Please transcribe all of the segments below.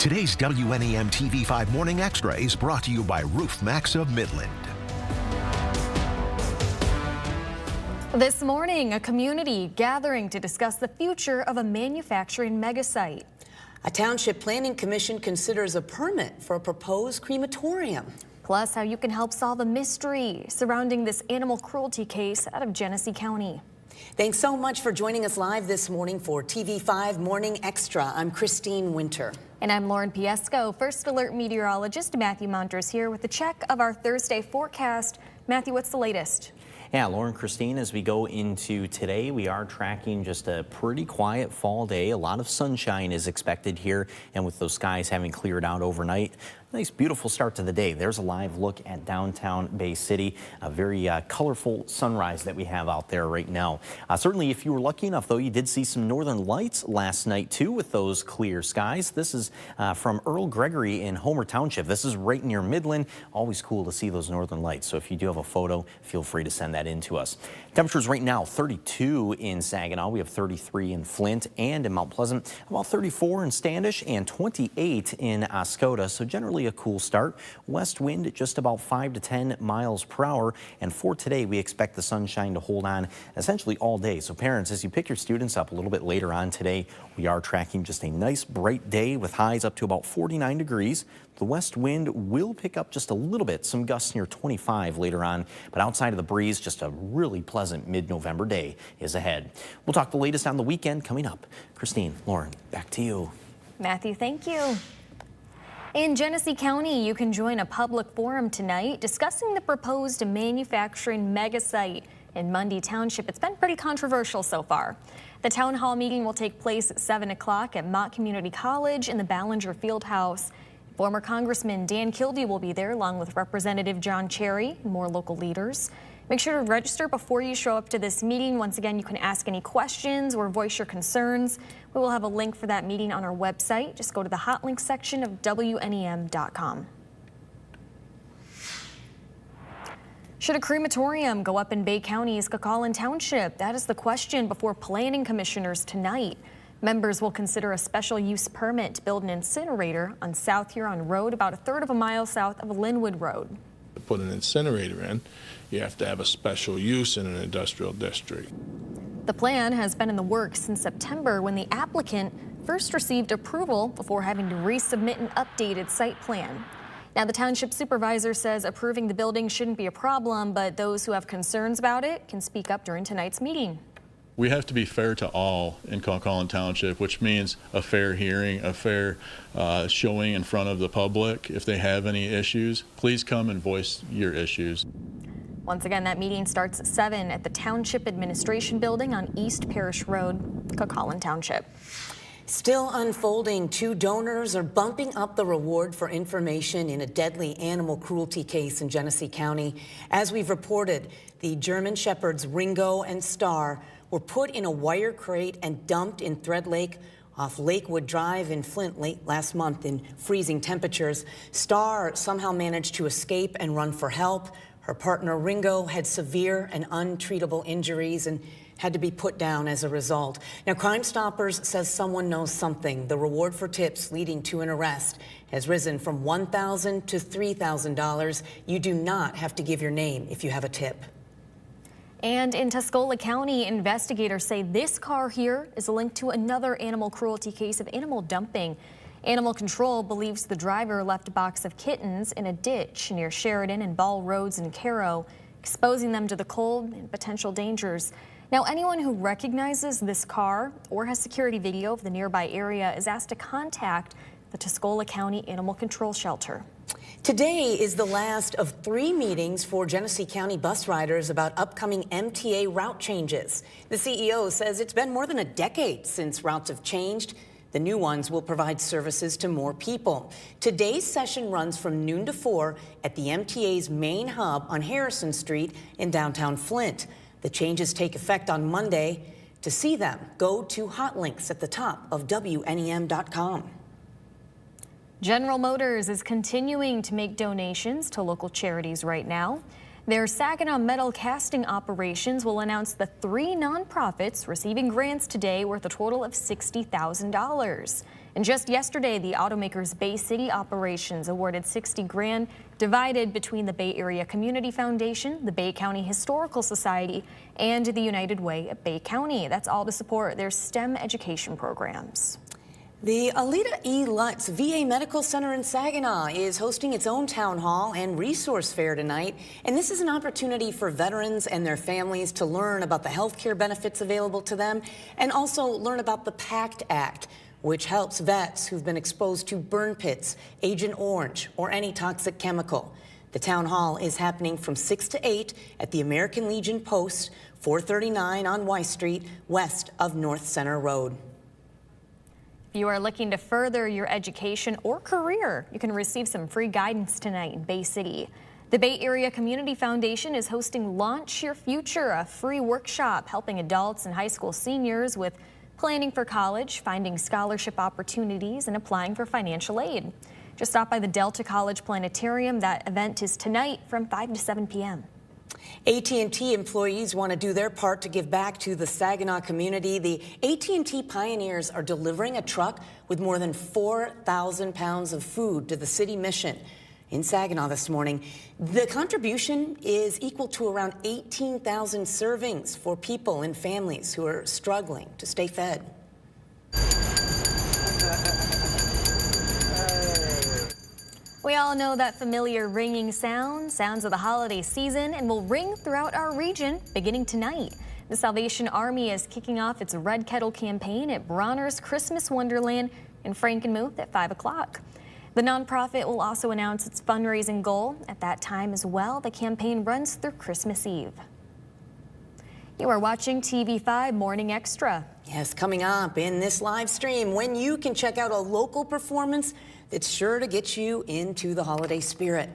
Today's WNEM TV5 Morning Extra is brought to you by Roof Max of Midland. This morning, a community gathering to discuss the future of a manufacturing megasite. A township planning commission considers a permit for a proposed crematorium. Plus, how you can help solve a mystery surrounding this animal cruelty case out of Genesee County. Thanks so much for joining us live this morning for TV5 Morning Extra. I'm Christine Winter. And I'm Lauren Piesco. First Alert meteorologist Matthew Monters here with a check of our Thursday forecast. Matthew, what's the latest? Yeah, Lauren, Christine, as we go into today, we are tracking just a pretty quiet fall day. A lot of sunshine is expected here, and with those skies having cleared out overnight, nice, beautiful start to the day. There's a live look at downtown Bay City, a very colorful sunrise that we have out there right now. Certainly, if you were lucky enough, though, you did see some northern lights last night, too, with those clear skies. This is from Earl Gregory in Homer Township. This is right near Midland. Always cool to see those northern lights. So if you do have a photo, feel free to send that in to us. Temperatures right now, 32 in Saginaw. We have 33 in Flint and in Mount Pleasant, about 34 in Standish and 28 in Oscoda. So generally a cool start. West wind just about 5 to 10 miles per hour. And for today, we expect the sunshine to hold on essentially all day. So parents, as you pick your students up a little bit later on today, we are tracking just a nice bright day with highs up to about 49 degrees. The west wind will pick up just a little bit, some gusts near 25 later on, but outside of the breeze, just a really pleasant mid-November day is ahead. We'll talk the latest on the weekend coming up. Christine, Lauren, back to you. Matthew, thank you. In Genesee County, you can join a public forum tonight discussing the proposed manufacturing megasite in Mundy Township. It's been pretty controversial so far. The town hall meeting will take place at 7 o'clock at Mott Community College in the Ballinger Fieldhouse. Former Congressman Dan Kildee will be there along with Representative John Cherry and more local leaders. Make sure to register before you show up to this meeting. Once again, you can ask any questions or voice your concerns. We will have a link for that meeting on our website. Just go to the hot link section of WNEM.com. Should a crematorium go up in Bay County's Coquitlam Township? That is the question before planning commissioners tonight. Members will consider a special use permit to build an incinerator on South Huron Road, about a third of a mile south of Linwood Road. To put an incinerator in, you have to have a special use in an industrial district. The plan has been in the works since September when the applicant first received approval before having to resubmit an updated site plan. Now, the township supervisor says approving the building shouldn't be a problem, but those who have concerns about it can speak up during tonight's meeting. We have to be fair to all in Coquitlam Township, which means a fair hearing, a fair showing in front of the public. If they have any issues, please come and voice your issues. Once again, that meeting starts at 7 at the Township Administration Building on East Parish Road, Coquitlam Township. Still unfolding, 2 donors are bumping up the reward for information in a deadly animal cruelty case in Genesee County. As we've reported, the German Shepherds Ringo and Star were put in a wire crate and dumped in Thread Lake off Lakewood Drive in Flint late last month in freezing temperatures. Star somehow managed to escape and run for help. Her partner Ringo had severe and untreatable injuries and had to be put down as a result. Now, Crime Stoppers says someone knows something. The reward for tips leading to an arrest has risen from $1,000 to $3,000. You do not have to give your name if you have a tip. And in Tuscola County, investigators say this car here is linked to another animal cruelty case of animal dumping. Animal Control believes the driver left a box of kittens in a ditch near Sheridan and Ball Roads in Cairo, exposing them to the cold and potential dangers. Now, anyone who recognizes this car or has security video of the nearby area is asked to contact the Tuscola County Animal Control Shelter. Today is the last of 3 meetings for Genesee County bus riders about upcoming MTA route changes. The CEO says it's been more than a decade since routes have changed. The new ones will provide services to more people. Today's session runs from noon to 4 at the MTA's main hub on Harrison Street in downtown Flint. The changes take effect on Monday. To see them, go to hot links at the top of WNEM.com. General Motors is continuing to make donations to local charities right now. Their Saginaw metal casting operations will announce the 3 nonprofits receiving grants today worth a total of $60,000. And just yesterday, the automaker's Bay City operations awarded $60 grand, divided between the Bay Area Community Foundation, the Bay County Historical Society, and the United Way of Bay County. That's all to support their STEM education programs. The Alida E. Lutz VA Medical Center in Saginaw is hosting its own town hall and resource fair tonight. And this is an opportunity for veterans and their families to learn about the health care benefits available to them and also learn about the PACT Act, which helps vets who've been exposed to burn pits, Agent Orange, or any toxic chemical. The town hall is happening from 6 to 8 at the American Legion Post, 439 on Y Street, west of North Center Road. If you are looking to further your education or career, you can receive some free guidance tonight in Bay City. The Bay Area Community Foundation is hosting Launch Your Future, a free workshop helping adults and high school seniors with planning for college, finding scholarship opportunities, and applying for financial aid. Just stop by the Delta College Planetarium. That event is tonight from 5 to 7 p.m. AT&T employees want to do their part to give back to the Saginaw community. The AT&T Pioneers are delivering a truck with more than 4,000 pounds of food to the city mission in Saginaw this morning. The contribution is equal to around 18,000 servings for people and families who are struggling to stay fed. We all know that familiar ringing sounds of the holiday season, and will ring throughout our region beginning tonight. The Salvation Army is kicking off its Red Kettle campaign at Bronner's Christmas Wonderland in Frankenmuth at 5 o'clock. The nonprofit will also announce its fundraising goal at that time as well. The campaign runs through Christmas Eve. You are watching TV5 Morning Extra. Yes, coming up in this live stream, when you can check out a local performance that's sure to get you into the holiday spirit.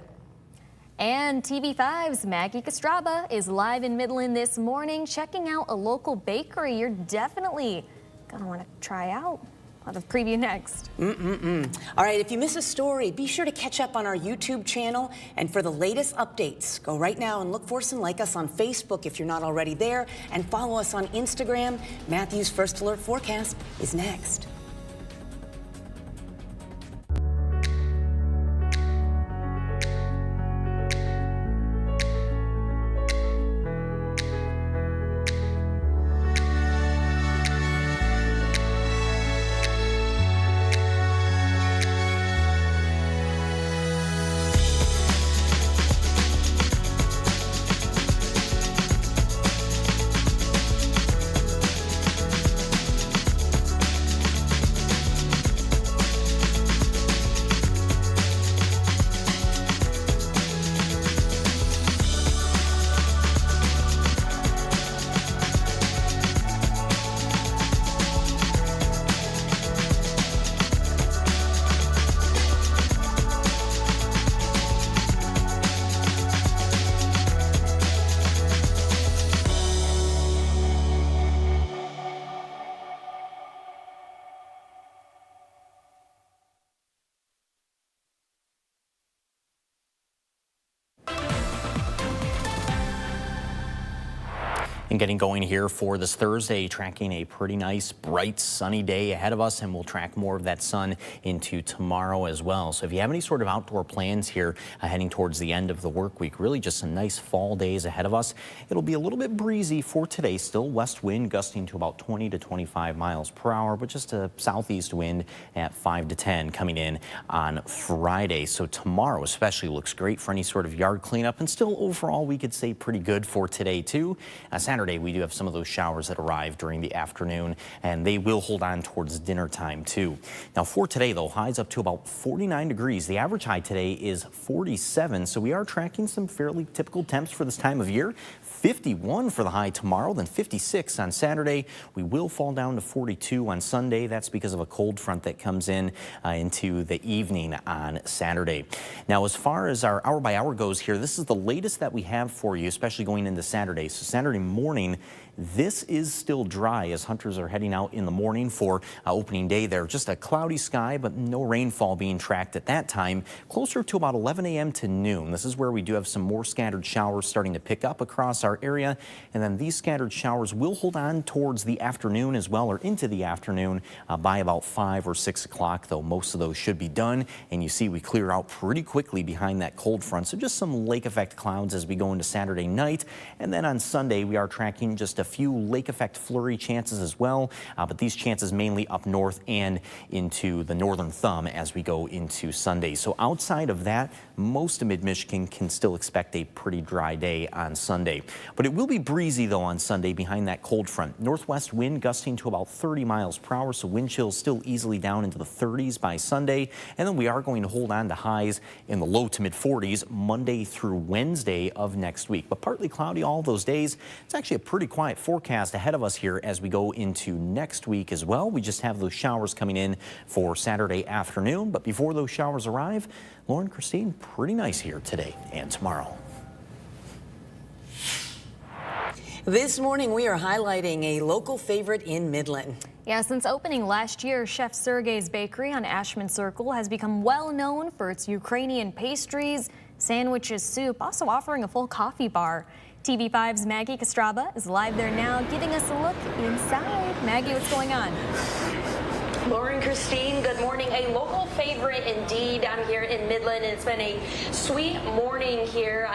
And TV5's Maggie Castraba is live in Midland this morning, checking out a local bakery you're definitely gonna want to try out. I'll have a preview next. All right, if you miss a story, be sure to catch up on our YouTube channel. And for the latest updates, go right now and look for us and like us on Facebook if you're not already there, and follow us on Instagram. Matthew's First Alert Forecast is next. And getting going here for this Thursday, tracking a pretty nice, bright, sunny day ahead of us, and we'll track more of that sun into tomorrow as well. So if you have any sort of outdoor plans here heading towards the end of the work week, really just some nice fall days ahead of us. It'll be a little bit breezy for today, still west wind gusting to about 20 to 25 miles per hour, but just a southeast wind at 5 to 10 coming in on Friday. So tomorrow especially looks great for any sort of yard cleanup, and still overall we could say pretty good for today too. Saturday, we do have some of those showers that arrive during the afternoon, and they will hold on towards dinner time too. Now for today though, highs up to about 49 degrees. The average high today is 47, so we are tracking some fairly typical temps for this time of year. 51 for the high tomorrow, then 56 on Saturday. We will fall down to 42 on Sunday. That's because of a cold front that comes in into the evening on Saturday. Now, as far as our hour by hour goes here, this is the latest that we have for you, especially going into Saturday. So Saturday morning This is still dry as hunters are heading out in the morning for opening day there. Just a cloudy sky, but no rainfall being tracked at that time, closer to about 11 a.m. to noon. This is where we do have some more scattered showers starting to pick up across our area. And then these scattered showers will hold on towards the afternoon as well, or into the afternoon by about 5 or 6 o'clock, though most of those should be done. And you see we clear out pretty quickly behind that cold front. So just some lake effect clouds as we go into Saturday night. And then on Sunday, we are tracking just a few lake effect flurry chances as well. But these chances mainly up north and into the northern thumb as we go into Sunday. So outside of that, most of mid-Michigan can still expect a pretty dry day on Sunday. But it will be breezy though on Sunday behind that cold front. Northwest wind gusting to about 30 miles per hour. So wind chills still easily down into the 30s by Sunday. And then we are going to hold on to highs in the low to mid 40s Monday through Wednesday of next week. But partly cloudy all those days. It's actually a pretty quiet forecast ahead of us here as we go into next week as well. We just have those showers coming in for Saturday afternoon. But before those showers arrive, Lauren, Christine, pretty nice here today and tomorrow. This morning, we are highlighting a local favorite in Midland. Yeah, since opening last year, Chef Sergei's Bakery on Ashman Circle has become well known for its Ukrainian pastries, sandwiches, soup, also offering a full coffee bar. TV5's Maggie Kostraba is live there now, giving us a look inside. Maggie, what's going on? Lauren, Christine, good morning. A local favorite indeed. I'm here in Midland, and it's been a sweet morning here.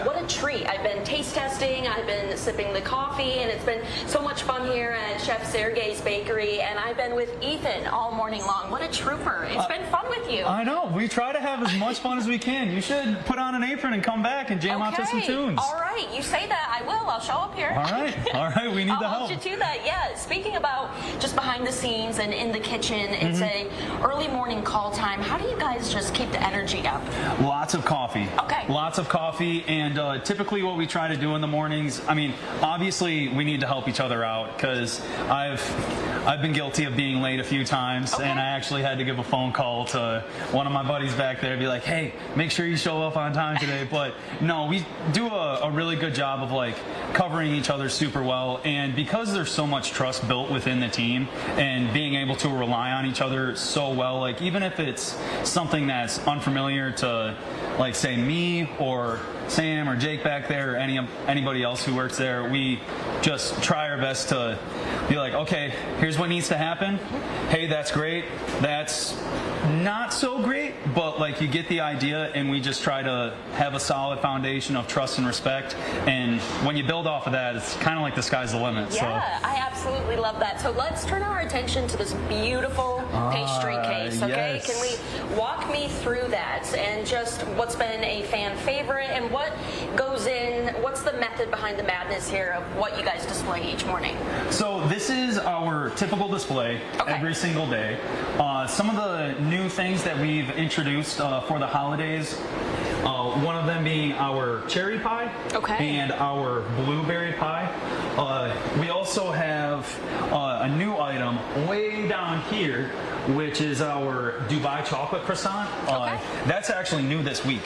What a treat. I've been taste testing, I've been sipping the coffee, and it's been so much fun here at Chef Sergei's Bakery, and I've been with Ethan all morning long. What a trooper. It's been fun with you. I know. We try to have as much fun as we can. You should put on an apron and come back and jam out to some tunes. All right. You say that. I will. I'll show up here. All right. All right. We need the help. I'll hold you to that. Yeah. Speaking about just behind the scenes and in the kitchen, it's a early morning call time. How do you guys just keep the energy up? Lots of coffee. Okay. Lots of coffee, and typically what we try to do in the mornings, I mean, obviously we need to help each other out because I've been guilty of being late a few times, and I actually had to give a phone call to one of my buddies back there and be like, hey, make sure you show up on time today. But no, we do a really good job of like covering each other super well, and because there's so much trust built within the team and being able to rely on each other so well, like even if it's something that's unfamiliar to like say me or Sam or Jake back there or anybody else who works there, we just try our best to be like, okay, here's what needs to happen. Hey, that's great. That's not so great, but like you get the idea, and we just try to have a solid foundation of trust and respect. And when you build off of that, it's kind of like the sky's the limit. Yeah, I absolutely love that. So let's turn our attention to this beautiful pastry case, okay? Yes. Can we walk me through that and just what's been a fan favorite and what goes in, what's the method behind the madness here of what you guys display each morning? So this is our typical display every single day. Some of the new things that we've introduced for the holidays, one of them being our cherry pie and our blueberry pie. We also have a new item way down here, which is our Dubai chocolate croissant. That's actually new this week.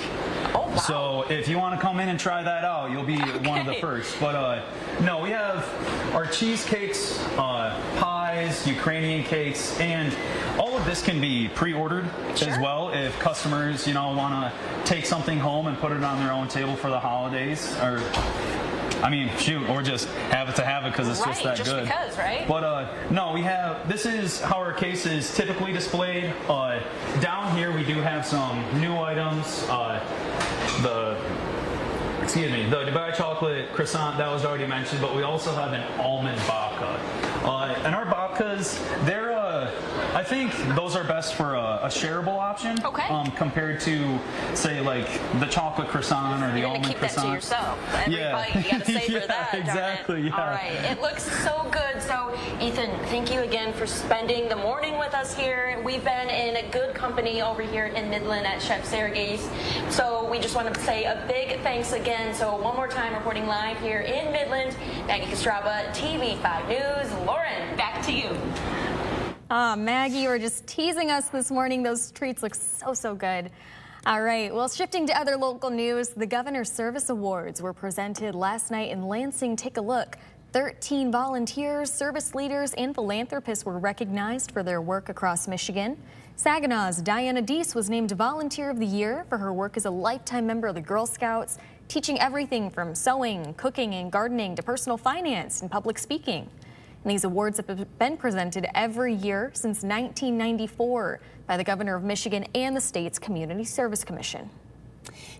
Oh, wow. So if you want to come in and try that out, you'll be one of the first. But no, we have our cheesecakes, pies, Ukrainian cakes, and all of this can be pre-ordered as well if customers, want to take something home and put it on their own table for the holidays, or I mean, shoot, or just have it to have it because it's just that just good. Because, right? But no, this is how our case is typically displayed. Down here we do have some new items. The Dubai chocolate croissant, that was already mentioned, but we also have an almond babka. And our babkas, they're I think those are best for a shareable option compared to, say, like the chocolate croissant or the almond croissant. You're keep that to yourself. Every bite you got to savor that. Exactly. Yeah. All right. It looks so good. So, Ethan, thank you again for spending the morning with us here. We've been in a good company over here in Midland at Chef Sergei's. So we just want to say a big thanks again. So one more time, reporting live here in Midland, Maggie Kostraba, TV5 News. Lauren, back to you. Maggie, you were just teasing us this morning. Those treats look so good. All right, well, shifting to other local news, the Governor's Service Awards were presented last night in Lansing. Take a look. 13 volunteers, service leaders, and philanthropists were recognized for their work across Michigan. Saginaw's Diana Deese was named Volunteer of the Year for her work as a lifetime member of the Girl Scouts, teaching everything from sewing, cooking, and gardening to personal finance and public speaking. And these awards have been presented every year since 1994 by the Governor of Michigan and the state's Community Service Commission.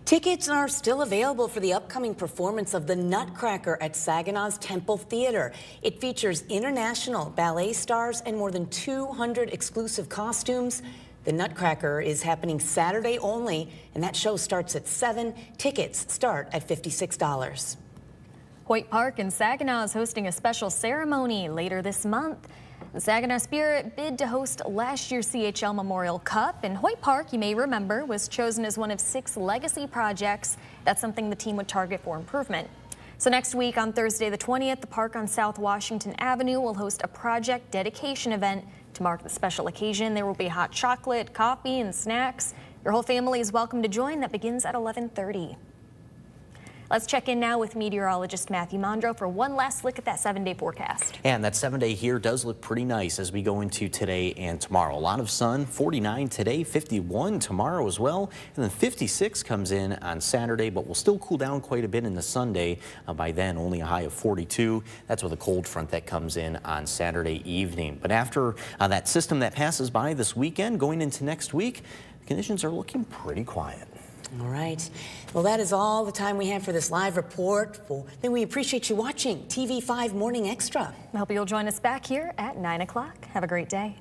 Tickets are still available for the upcoming performance of The Nutcracker at Saginaw's Temple Theater. It features international ballet stars and more than 200 exclusive costumes. The Nutcracker is happening Saturday only, and that show starts at 7. Tickets start at $56. Hoyt Park in Saginaw is hosting a special ceremony later this month. The Saginaw Spirit bid to host last year's CHL Memorial Cup, and Hoyt Park, you may remember, was chosen as one of 6 legacy projects. That's something the team would target for improvement. So next week on Thursday the 20th, the park on South Washington Avenue will host a project dedication event to mark the special occasion. There will be hot chocolate, coffee, and snacks. Your whole family is welcome to join. That begins at 11:30. Let's check in now with meteorologist Matthew Mondro for one last look at that 7-day forecast. And that 7-day here does look pretty nice as we go into today and tomorrow. A lot of sun, 49 today, 51 tomorrow as well, and then 56 comes in on Saturday, but we'll still cool down quite a bit in the Sunday. By then, only a high of 42. That's with a cold front that comes in on Saturday evening. But after that system that passes by this weekend, going into next week, conditions are looking pretty quiet. All right. Well, that is all the time we have for this live report. Then we appreciate you watching TV5 Morning Extra. I hope you'll join us back here at 9 o'clock. Have a great day.